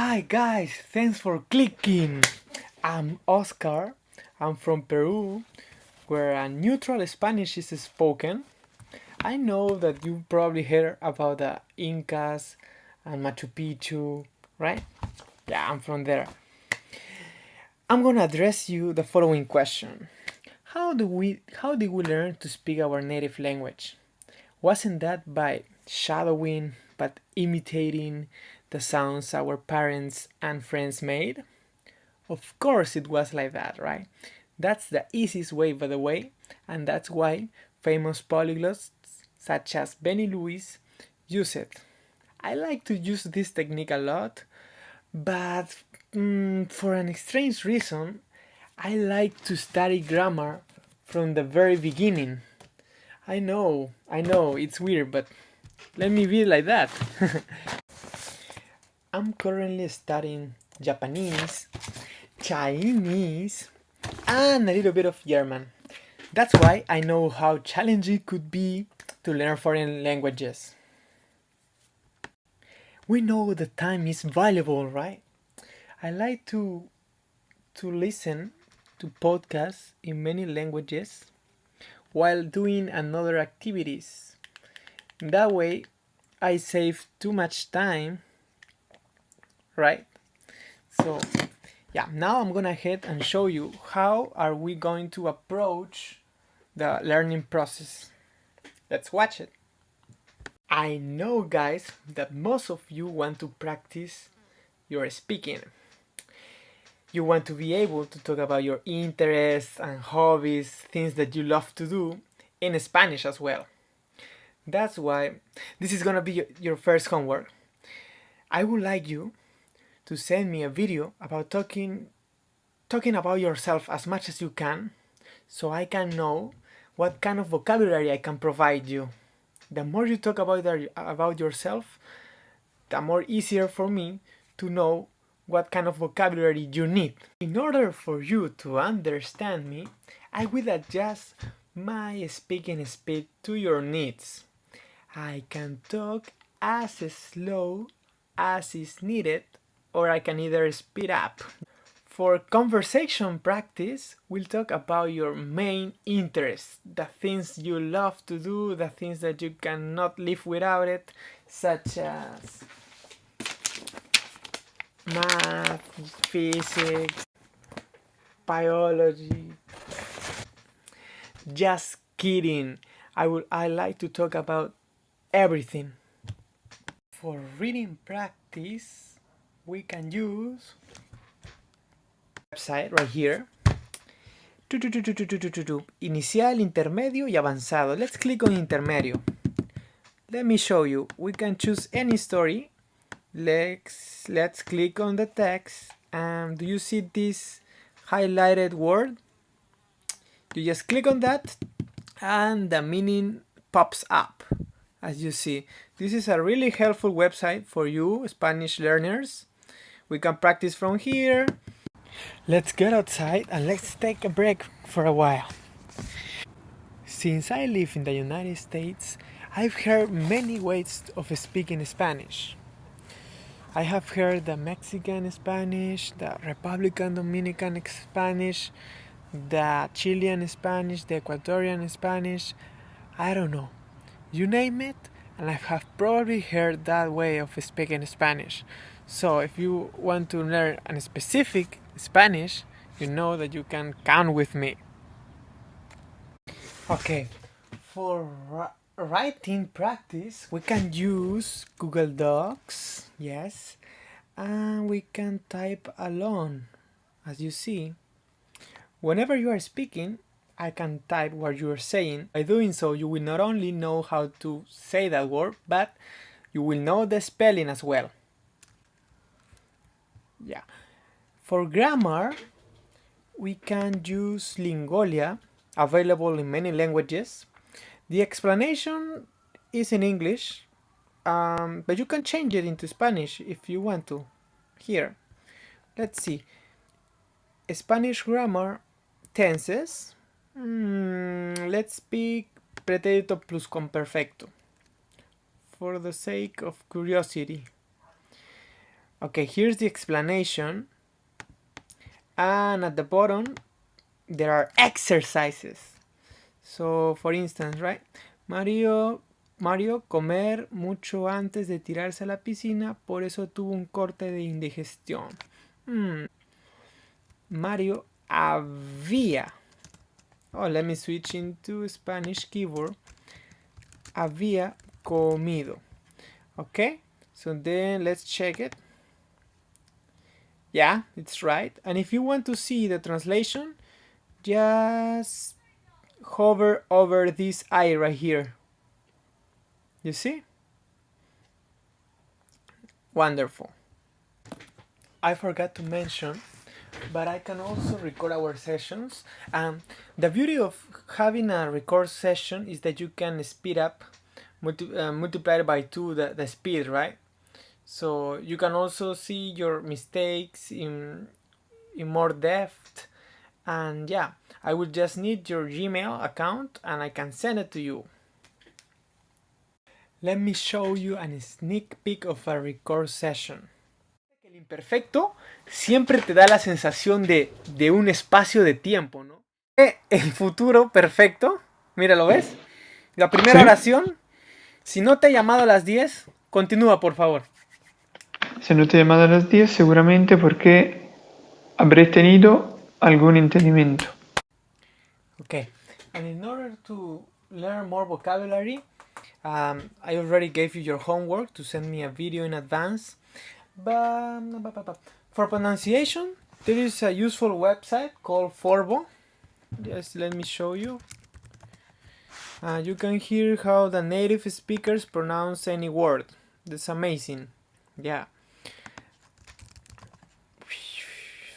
Hi guys, thanks for clicking. I'm Oscar. I'm from Peru, where a neutral Spanish is spoken. I know that you probably heard about the Incas and Machu Picchu, right? Yeah, I'm from there. I'm gonna address you the following question. How did we learn to speak our native language? Wasn't that by shadowing, but imitating the sounds our parents and friends made? Of course it was like that, right? That's the easiest way, by the way, and that's why famous polyglots such as Benny Lewis use it. I like to use this technique a lot, but for an strange reason, I like to study grammar from the very beginning. I know, it's weird, but let me be like that. I'm currently studying Japanese, Chinese, and a little bit of German. That's why I know how challenging it could be to learn foreign languages. We know the time is valuable, right? I like to listen to podcasts in many languages while doing another activities. That way I save too much time, right? So yeah, now I'm gonna head and show you how are we going to approach the learning process. Let's watch it. I know guys that most of you want to practice your speaking. You want to be able to talk about your interests and hobbies, things that you love to do in Spanish as well. That's why this is gonna be your first homework. I would like you to send me a video about talking about yourself as much as you can so I can know what kind of vocabulary I can provide you. The more you talk about yourself, the more easier for me to know what kind of vocabulary you need. In order for you to understand me, I will adjust my speaking speed to your needs. I can talk as slow as is needed, or I can either speed up. For conversation practice, we'll talk about your main interests, the things you love to do, the things that you cannot live without it, such as math, physics, biology. Just kidding. I like to talk about everything. For reading practice, we can use website right here. Inicial, intermedio y avanzado. Let's click on intermedio. Let me show you. We can choose any story. Let's click on the text. Do you see this highlighted word? You just click on that and the meaning pops up. As you see, this is a really helpful website for you Spanish learners. We can practice from here. Let's get outside and let's take a break for a while. Since I live in the United States, I've heard many ways of speaking Spanish. I have heard the Mexican Spanish, the Republican Dominican Spanish, the Chilean Spanish, the Ecuadorian Spanish, I don't know. You name it, and I have probably heard that way of speaking Spanish. So if you want to learn a specific Spanish, you know that you can count with me. Okay, for writing practice, we can use Google Docs, yes, and we can type alone, as you see. Whenever you are speaking, I can type what you are saying. By doing so, you will not only know how to say that word, but you will know the spelling as well. Yeah. For grammar, we can use Lingolia, available in many languages. The explanation is in English, but you can change it into Spanish if you want to. Here, let's see. Spanish grammar tenses. Let's pick pretérito pluscuamperfecto for the sake of curiosity. Okay, here's the explanation, and at the bottom there are exercises. So, for instance, right? Mario comer mucho antes de tirarse a la piscina, por eso tuvo un corte de indigestión. Mario había. Oh, let me switch into Spanish keyboard. Había comido. Okay, so then let's check it. Yeah, it's right. And if you want to see the translation, just hover over this eye right here. You see? Wonderful. I forgot to mention, but I can also record our sessions. The beauty of having a record session is that you can speed up, multiply by 2 the speed, right? So you can also see your mistakes in more depth. And yeah, I will just need your Gmail account and I can send it to you. Let me show you a sneak peek of a record session. El imperfecto siempre te da la sensación de un espacio de tiempo, ¿no? El futuro perfecto, mira, ¿lo ves? La primera oración, si no te he llamado a las 10, continúa por favor. Se no te he llamado a las 10 seguramente porque habré tenido algún entendimiento. Okay, and in order to learn more vocabulary, I already gave you your homework to send me a video in advance. But for pronunciation, there is a useful website called Forbo. Just let me show you. You can hear how the native speakers pronounce any word. That's amazing. Yeah.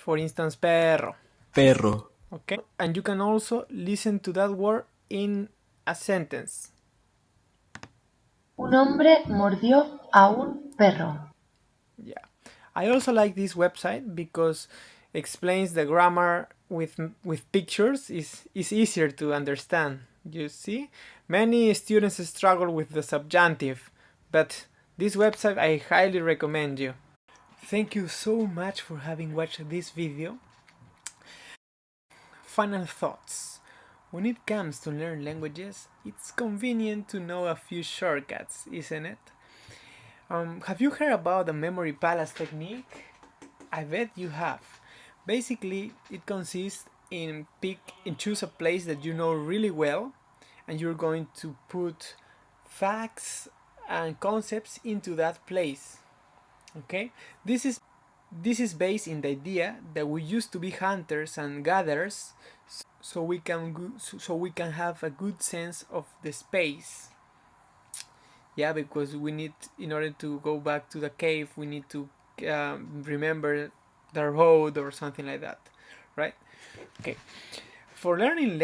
For instance, perro. Perro. Okay. And you can also listen to that word in a sentence. Un hombre mordió a un perro. Yeah. I also like this website because explains the grammar with pictures is easier to understand. You see, many students struggle with the subjunctive, but this website I highly recommend you. Thank you so much for having watched this video. Final thoughts. When it comes to learn languages, it's convenient to know a few shortcuts, isn't it? Have you heard about the memory palace technique? I bet you have. Basically, it consists in choose a place that you know really well, and you're going to put facts and concepts into that place. Okay? This is based in the idea that we used to be hunters and gatherers, so we can have a good sense of the space. Yeah, because we need, in order to go back to the cave, we need to remember the road or something like that, right? Okay. For learning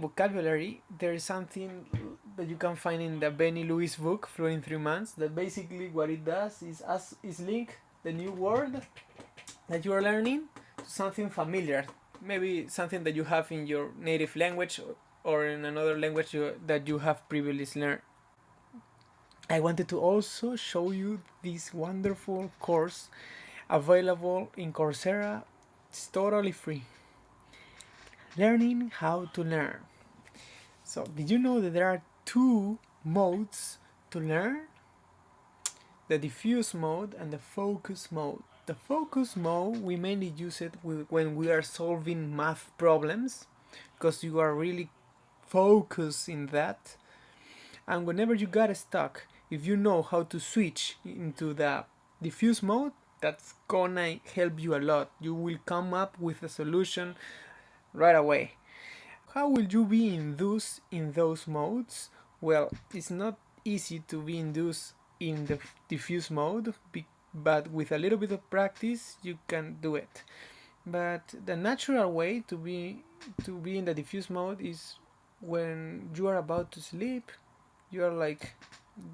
vocabulary, there is something that you can find in the Benny Lewis book, Fluent in 3 Months, that basically what it does is link the new word that you are learning to something familiar, maybe something that you have in your native language or in another language that you have previously learned. I wanted to also show you this wonderful course available in Coursera. It's totally free. Learning how to learn. So, did you know that there are 2 modes to learn? The diffuse mode and the focus mode. The focus mode, we mainly use it when we are solving math problems, because you are really focused in that. And whenever you got stuck, if you know how to switch into the diffuse mode, that's gonna help you a lot. You will come up with a solution right away. How will you be induced in those modes? Well, it's not easy to be induced in the diffuse mode, but with a little bit of practice you can do it. But the natural way to be in the diffuse mode is when you are about to sleep. You are like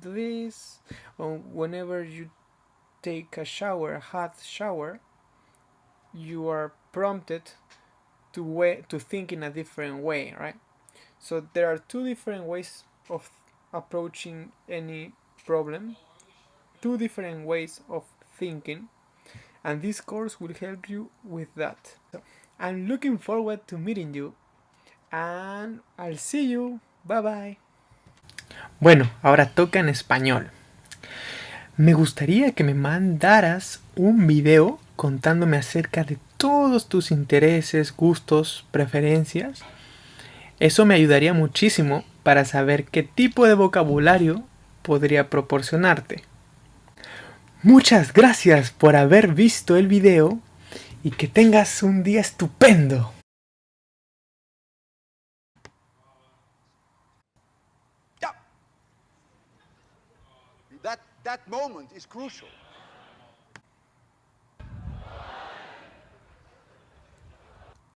this, or whenever you take a hot shower, you are prompted to think in a different way, right? So there are 2 different ways of approaching any problem, 2 different ways of thinking, and this course will help you with that. So, I'm looking forward to meeting you, and I'll see you. Bye bye. Bueno, ahora toca en español. Me gustaría que me mandaras un video contándome acerca de todos tus intereses, gustos, preferencias. Eso me ayudaría muchísimo para saber qué tipo de vocabulario podría proporcionarte. Muchas gracias por haber visto el video y que tengas un día estupendo. That moment is crucial.